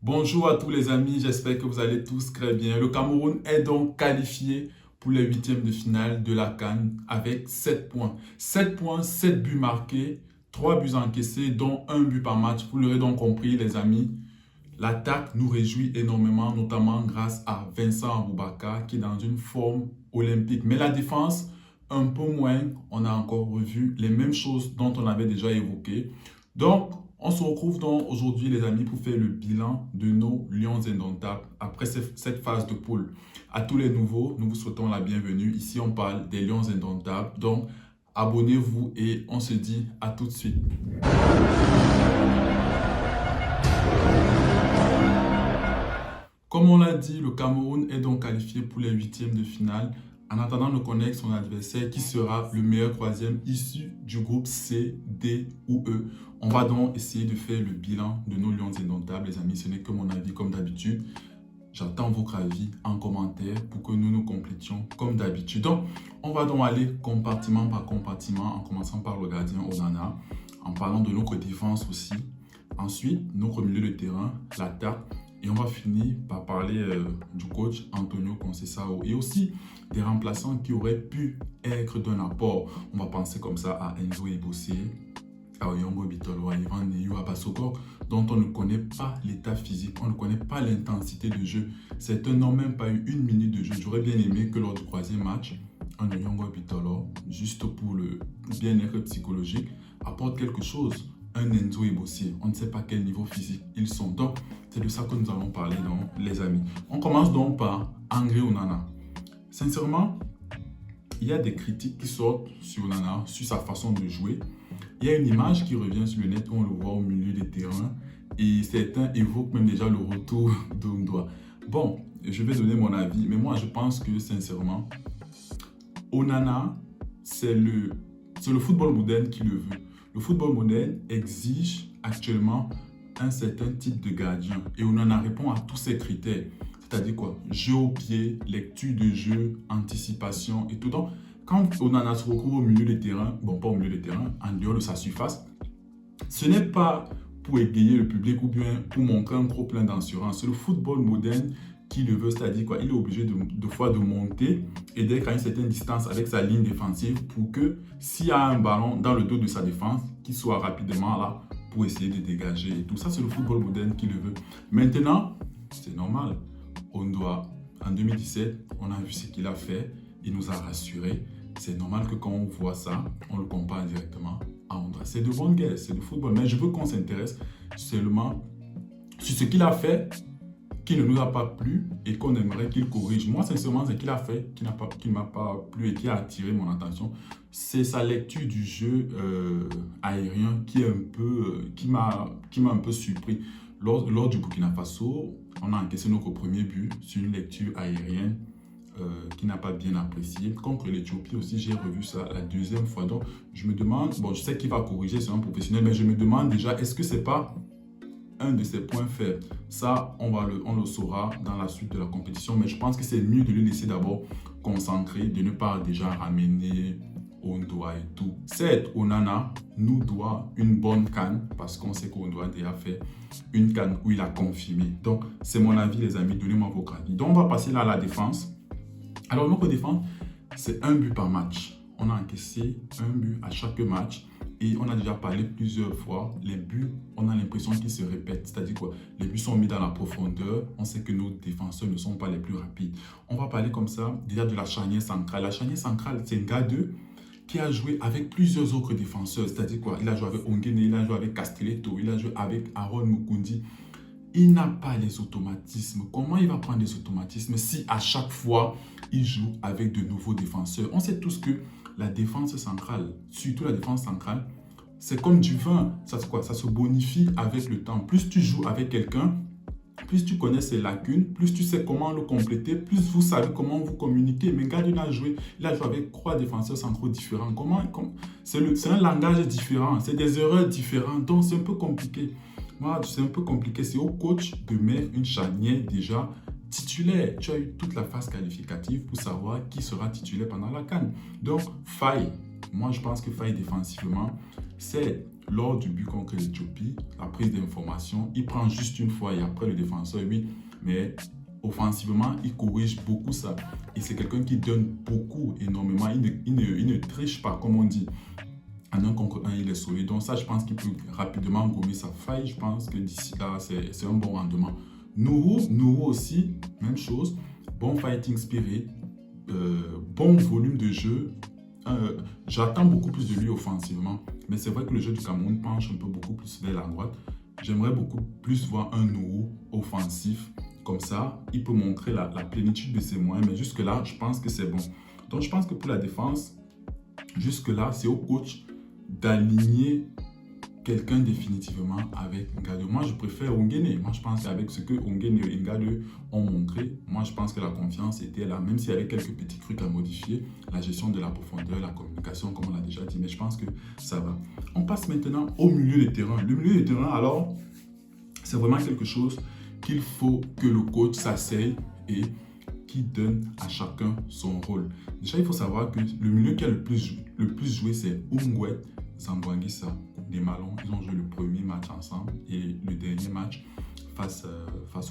Bonjour à tous les amis, j'espère que vous allez tous très bien. Le Cameroun est donc qualifié pour les huitièmes de finale de la CAN avec 7 points. 7 points, 7 buts marqués, 3 buts encaissés, dont un but par match. Vous l'aurez donc compris les amis. L'attaque nous réjouit énormément, notamment grâce à Vincent Aboubakar qui est dans une forme olympique. Mais la défense, un peu moins. On a encore revu les mêmes choses dont on avait déjà évoqué. Donc, on se retrouve donc aujourd'hui, les amis, pour faire le bilan de nos Lions indomptables après cette phase de poule. À tous les nouveaux, nous vous souhaitons la bienvenue. Ici, on parle des Lions indomptables. Donc, abonnez-vous et on se dit à tout de suite. Comme on l'a dit, le Cameroun est donc qualifié pour les huitièmes de finale en attendant de connaître son adversaire qui sera le meilleur troisième issu du groupe C, D ou E. On va donc essayer de faire le bilan de nos Lions indomptables, les amis. Ce n'est que mon avis comme d'habitude. J'attends votre avis en commentaire pour que nous nous complétions comme d'habitude. Donc, on va donc aller compartiment par compartiment en commençant par le gardien Onana, en parlant de notre défense aussi. Ensuite, notre milieu de terrain, l'attaque. Et on va finir par parler du coach Antonio Conceição et aussi des remplaçants qui auraient pu être d'un apport. On va penser comme ça à Enzo Ebossé, à Oyongo Bitolo, à Ivan Neyou, à Bassokor, dont on ne connaît pas l'état physique, on ne connaît pas l'intensité de jeu. Cet homme n'a même pas eu une minute de jeu. J'aurais bien aimé que lors du troisième match, un Oyongo Bitolo, juste pour le bien-être psychologique, apporte quelque chose. Un Enzo Ebossé, on ne sait pas quel niveau physique ils sont. Donc, c'est de ça que nous allons parler, donc, les amis. On commence donc par André Onana. Sincèrement, il y a des critiques qui sortent sur Onana, sur sa façon de jouer. Il y a une image qui revient sur le net où on le voit au milieu des terrains et certains évoquent même déjà le retour d'Ondoa. Bon, je vais donner mon avis, mais moi je pense que sincèrement, Onana, c'est le football moderne qui le veut. Le football moderne exige actuellement un certain type de gardien et Onana répond à tous ces critères. C'est-à-dire quoi? Jeu au pied, lecture de jeu, anticipation et tout. Donc, quand Onana se retrouve au milieu des terrains, bon, pas au milieu des terrains, en dehors de sa surface, ce n'est pas pour égayer le public ou bien pour montrer un gros plein d'assurance. C'est le football moderne qui le veut, c'est-à-dire quoi, il est obligé de fois de monter et d'être à une certaine distance avec sa ligne défensive pour que s'il y a un ballon dans le dos de sa défense, qu'il soit rapidement là pour essayer de dégager. Et tout ça, c'est le football moderne qui le veut. Maintenant, c'est normal. En 2017, on a vu ce qu'il a fait. Il nous a rassurés. C'est normal que quand on voit ça, on le compare directement à Ondra. C'est de bonne guerre, c'est du football. Mais je veux qu'on s'intéresse seulement sur ce qu'il a fait, qui ne nous a pas plu et qu'on aimerait qu'il corrige. Moi, sincèrement, ce qu'il a fait, qui ne m'a pas plu et qui a attiré mon attention, c'est sa lecture du jeu aérien qui m'a un peu surpris. Lors du Burkina Faso, on a encaissé notre premier but sur une lecture aérienne qui n'a pas bien apprécié. Contre l'Éthiopie aussi, j'ai revu ça la deuxième fois. Donc, je me demande, bon, je sais qu'il va corriger, c'est un professionnel, mais je me demande déjà, est-ce que c'est pas un de ses points faibles? Ça, on le saura dans la suite de la compétition, mais je pense que c'est mieux de le laisser d'abord concentrer, de ne pas déjà ramener Ondoa et tout. Certes, Onana nous doit une bonne CAN parce qu'on sait qu'Ondoa a déjà fait une CAN où il a confirmé. Donc, c'est mon avis, les amis. Donnez-moi vos avis. Donc, on va passer là à la défense. Alors, notre défense, c'est un but par match. On a encaissé un but à chaque match. Et on a déjà parlé plusieurs fois, les buts, on a l'impression qu'ils se répètent. C'est-à-dire quoi? Les buts sont mis dans la profondeur. On sait que nos défenseurs ne sont pas les plus rapides. On va parler comme ça, déjà de la charnière centrale. La charnière centrale, c'est un gars qui a joué avec plusieurs autres défenseurs. C'est-à-dire quoi? Il a joué avec Ongene, il a joué avec Castelletto, il a joué avec Aaron Mukundi. Il n'a pas les automatismes. Comment il va prendre les automatismes si à chaque fois, il joue avec de nouveaux défenseurs? On sait tous que la défense centrale, surtout la défense centrale, c'est comme du vin. Ça se bonifie avec le temps. Plus tu joues avec quelqu'un, plus tu connais ses lacunes, plus tu sais comment le compléter, plus vous savez comment vous communiquer. Mais Gadi il a joué avec 3 défenseurs centraux différents. C'est un langage différent, c'est des erreurs différentes, donc c'est un peu compliqué. Moi, c'est un peu compliqué. C'est au coach de mettre une charnière déjà titulaire. Tu as eu toute la phase qualificative pour savoir qui sera titulaire pendant la CAN. Donc, faille. Moi, je pense que faille défensivement, c'est lors du but contre l'Éthiopie, la prise d'information, il prend juste une fois et après le défenseur, oui, mais offensivement, il corrige beaucoup ça. Et c'est quelqu'un qui donne beaucoup, énormément. Il ne triche pas, comme on dit. En un contre un, il est solide. Donc ça, je pense qu'il peut rapidement gommer sa faille. Je pense que d'ici là, c'est un bon rendement. Nourou aussi, même chose. Bon fighting spirit, bon volume de jeu. J'attends beaucoup plus de lui offensivement. Mais c'est vrai que le jeu du Cameroun penche un peu beaucoup plus vers la droite. J'aimerais beaucoup plus voir un Nourou offensif. Comme ça, il peut montrer la plénitude de ses moyens. Mais jusque-là, je pense que c'est bon. Donc, je pense que pour la défense, jusque-là, c'est au coach d'aligner quelqu'un définitivement avec Ngado. Moi, je préfère Ongene. Moi, je pense qu'avec ce que Ongene et Ngado ont montré, moi, je pense que la confiance était là, même s'il y avait quelques petits trucs à modifier, la gestion de la profondeur, la communication, comme on l'a déjà dit, mais je pense que ça va. On passe maintenant au milieu de terrain. Le milieu de terrain, alors, c'est vraiment quelque chose qu'il faut que le coach s'asseye et qui donne à chacun son rôle. Déjà, il faut savoir que le milieu qui a le plus joué, c'est Ungwet, Zambouanguissa, Desmalons. Ils ont joué le premier match ensemble et le dernier match face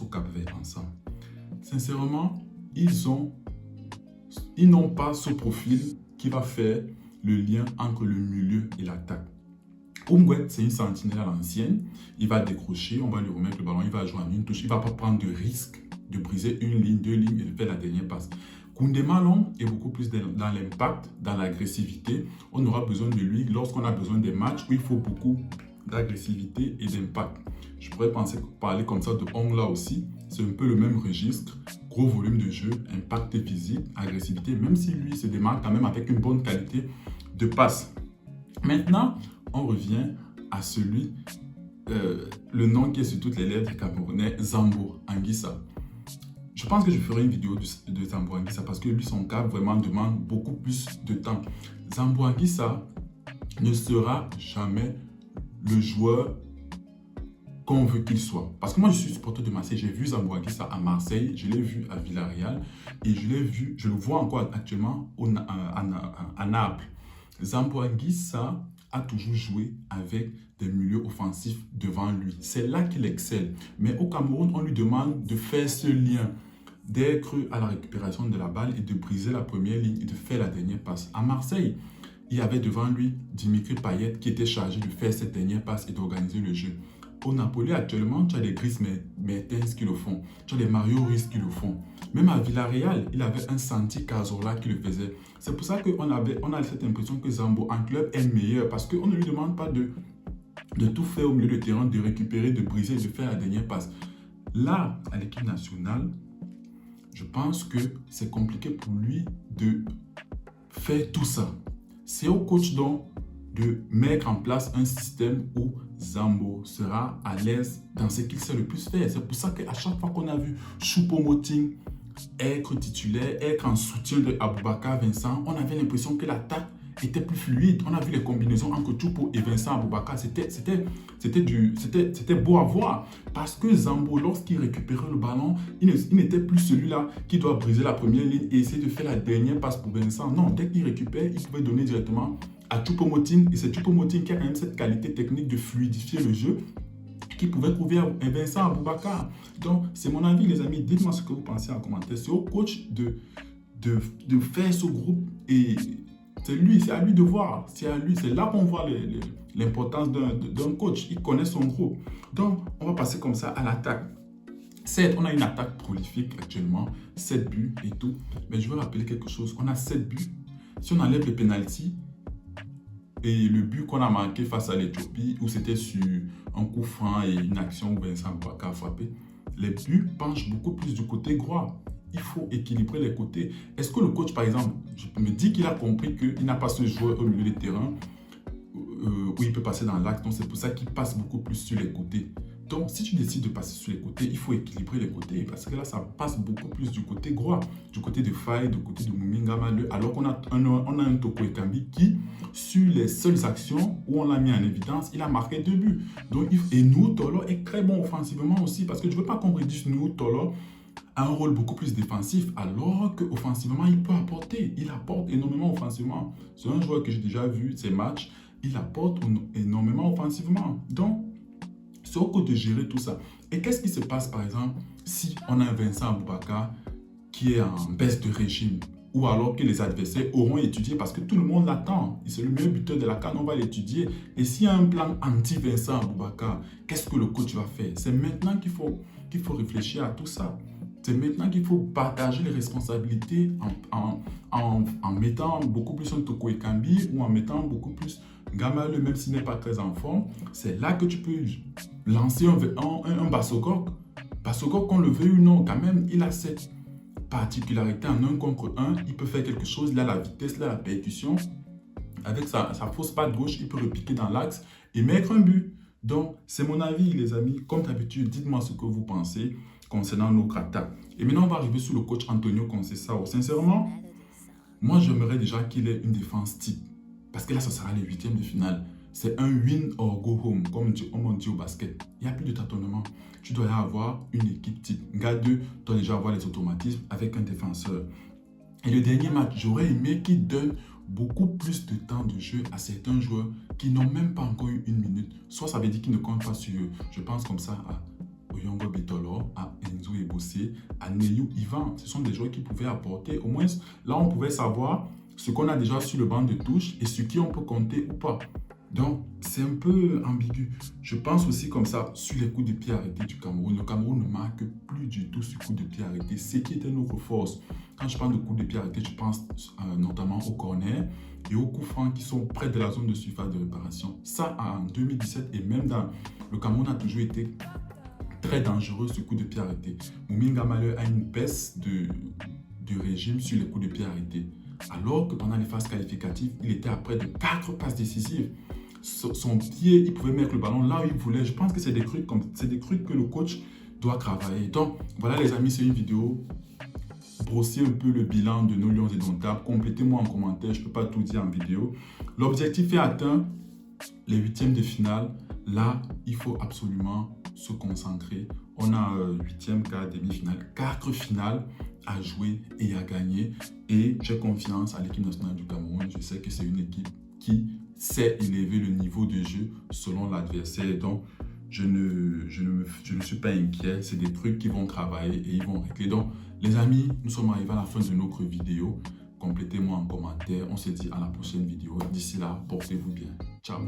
au Cap-Vert ensemble. Sincèrement, ils n'ont pas ce profil qui va faire le lien entre le milieu et l'attaque. Ungwet, c'est une sentinelle à l'ancienne. Il va décrocher, on va lui remettre le ballon, il va jouer en une touche. Il ne va pas prendre de risque de briser une ligne, deux lignes et de faire la dernière passe. Koundé Malong est beaucoup plus dans l'impact, dans l'agressivité. On aura besoin de lui lorsqu'on a besoin des matchs où il faut beaucoup d'agressivité et d'impact. Je pourrais parler comme ça de Ongla aussi. C'est un peu le même registre. Gros volume de jeu, impact physique, agressivité, même si lui se démarque quand même avec une bonne qualité de passe. Maintenant, on revient à celui, le nom qui est sur toutes les lèvres du Camerounais, Zambouanguissa. Je pense que je ferai une vidéo de Zambouanguissa parce que lui, son cas vraiment demande beaucoup plus de temps. Zambouanguissa ne sera jamais le joueur qu'on veut qu'il soit. Parce que moi, je suis supporter de Marseille. J'ai vu Zambouanguissa à Marseille, je l'ai vu à Villarreal et je le vois encore actuellement à Naples. Zambouanguissa a toujours joué avec des milieux offensifs devant lui. C'est là qu'il excelle. Mais au Cameroun, on lui demande de faire ce lien, d'être à la récupération de la balle et de briser la première ligne et de faire la dernière passe. À Marseille, il y avait devant lui Dimitri Payet qui était chargé de faire cette dernière passe et d'organiser le jeu. Au Napoli, actuellement, tu as des Dries Mertens qui le font. Tu as des Mario Ruiz qui le font. Même à Villarreal, il avait un Santi Cazorla qui le faisait. C'est pour ça qu'on a cette impression que Zambo en club est meilleur parce qu'on ne lui demande pas de tout faire au milieu de terrain, de récupérer, de briser, de faire la dernière passe. Là, à l'équipe nationale, je pense que c'est compliqué pour lui de faire tout ça. C'est au coach donc de mettre en place un système où Zambo sera à l'aise dans ce qu'il sait le plus faire. C'est pour ça qu'à chaque fois qu'on a vu Choupo-Moting être titulaire, être en soutien de Aboubakar Vincent, on avait l'impression que l'attaque était plus fluide. On a vu les combinaisons entre Choupo et Vincent Aboubakar. C'était beau à voir. Parce que Zambo, lorsqu'il récupérait le ballon, il n'était plus celui-là qui doit briser la première ligne et essayer de faire la dernière passe pour Vincent. Non, dès qu'il récupère, il pouvait donner directement à Choupo-Moting. Et c'est Choupo-Moting qui a quand même cette qualité technique de fluidifier le jeu qui pouvait trouver un Vincent Aboubakar. Donc, c'est mon avis, les amis. Dites-moi ce que vous pensez en commentaire. C'est au coach de faire ce groupe et c'est à lui de voir. C'est à lui. C'est là qu'on voit l'importance d'un coach. Il connaît son groupe. Donc, on va passer comme ça à l'attaque. Certes, on a une attaque prolifique actuellement, 7 buts et tout. Mais je veux rappeler quelque chose. On a 7 buts. Si on enlève les pénaltys, et le but qu'on a marqué face à l'Éthiopie, où c'était sur un coup franc et une action où Vincent Aboubakar a frappé, les buts penchent beaucoup plus du côté droit. Il faut équilibrer les côtés. Est-ce que le coach, par exemple, me dit qu'il a compris qu'il n'a pas ce joueur au milieu du terrain où il peut passer dans l'axe, donc c'est pour ça qu'il passe beaucoup plus sur les côtés. Donc, si tu décides de passer sur les côtés, il faut équilibrer les côtés parce que là, ça passe beaucoup plus du côté droit, du côté de Faye, du côté de Moumingama, alors qu'on a un Toko Ekambi qui, sur les seules actions où on l'a mis en évidence, il a marqué 2 buts. Donc, et Nouhou Tolo est très bon offensivement aussi parce que je ne veux pas qu'on réduise Nouhou Tolo a un rôle beaucoup plus défensif, alors qu'offensivement, il peut apporter. Il apporte énormément offensivement. C'est un joueur que j'ai déjà vu, ses matchs. il apporte énormément offensivement. Donc, c'est au coach de gérer tout ça. Et qu'est-ce qui se passe, par exemple, si on a un Vincent Aboubakar qui est en baisse de régime, ou alors que les adversaires auront étudié parce que tout le monde l'attend. C'est le meilleur buteur de la CAN, on va l'étudier. Et s'il y a un plan anti-Vincent Aboubakar, qu'est-ce que le coach va faire? C'est maintenant qu'il faut réfléchir à tout ça. C'est maintenant qu'il faut partager les responsabilités en mettant beaucoup plus un Toko Ekambi ou en mettant beaucoup plus Gamale, même s'il n'est pas très en forme. C'est là que tu peux lancer un Bassogok. Bassogok, qu'on le veuille ou non, quand même, il a cette particularité en 1 contre 1. Il peut faire quelque chose, il a la vitesse, il a la percussion. Avec sa fausse patte gauche, il peut repiquer dans l'axe et mettre un but. Donc, c'est mon avis, les amis. Comme d'habitude, dites-moi ce que vous pensez concernant notre attaque. Et maintenant, on va arriver sur le coach Antonio Conceição. Sincèrement, moi, j'aimerais déjà qu'il ait une défense type. Parce que là, ça sera les 8e de finale. C'est un win or go home, comme on dit au basket. Il n'y a plus de tâtonnement. Tu dois avoir une équipe type. Gars 2 doit déjà avoir les automatismes avec un défenseur. Et le dernier match, j'aurais aimé qu'il donne beaucoup plus de temps de jeu à certains joueurs qui n'ont même pas encore eu 1 minute. Soit ça veut dire qu'ils ne comptent pas sur eux. Je pense comme ça à Oyongo Betolo, à Enzo Ebossé, à Neyou Ivan. Ce sont des joueurs qui pouvaient apporter. Au moins, là, on pouvait savoir ce qu'on a déjà sur le banc de touche et sur qui on peut compter ou pas. Donc, c'est un peu ambigu. Je pense aussi comme ça sur les coups de pied arrêtés du Cameroun. Le Cameroun ne marque plus du tout sur coups de pied arrêtés. C'est qui était notre force. Quand je parle de coups de pied arrêtés, je pense notamment aux corners et aux coups francs qui sont près de la zone de surface de réparation. Ça, en 2017 et même dans le Cameroun a toujours été très dangereux sur coups de pied arrêtés. Mouminga Malheur a une baisse de régime sur les coups de pied arrêtés. Alors que pendant les phases qualificatives, il était à près de 4 passes décisives. Son pied, il pouvait mettre le ballon là où il voulait. Je pense que c'est des trucs que le coach doit travailler. Donc, voilà les amis, c'est une vidéo. Brossez un peu le bilan de nos Lions indomptables. Complétez-moi en commentaire, je ne peux pas tout dire en vidéo. L'objectif est atteint, les 8e de finale. Là, il faut absolument se concentrer. On a 8e, quart, demi-finale, 4 finales à jouer et à gagner. Et j'ai confiance à l'équipe nationale du Cameroun. Je sais que c'est une équipe qui sait élever le niveau de jeu selon l'adversaire. Donc, je ne suis pas inquiet. C'est des trucs qui vont travailler et ils vont régler. Donc, les amis, nous sommes arrivés à la fin de notre vidéo. Complétez-moi en commentaire. On se dit à la prochaine vidéo. D'ici là, portez-vous bien. Ciao.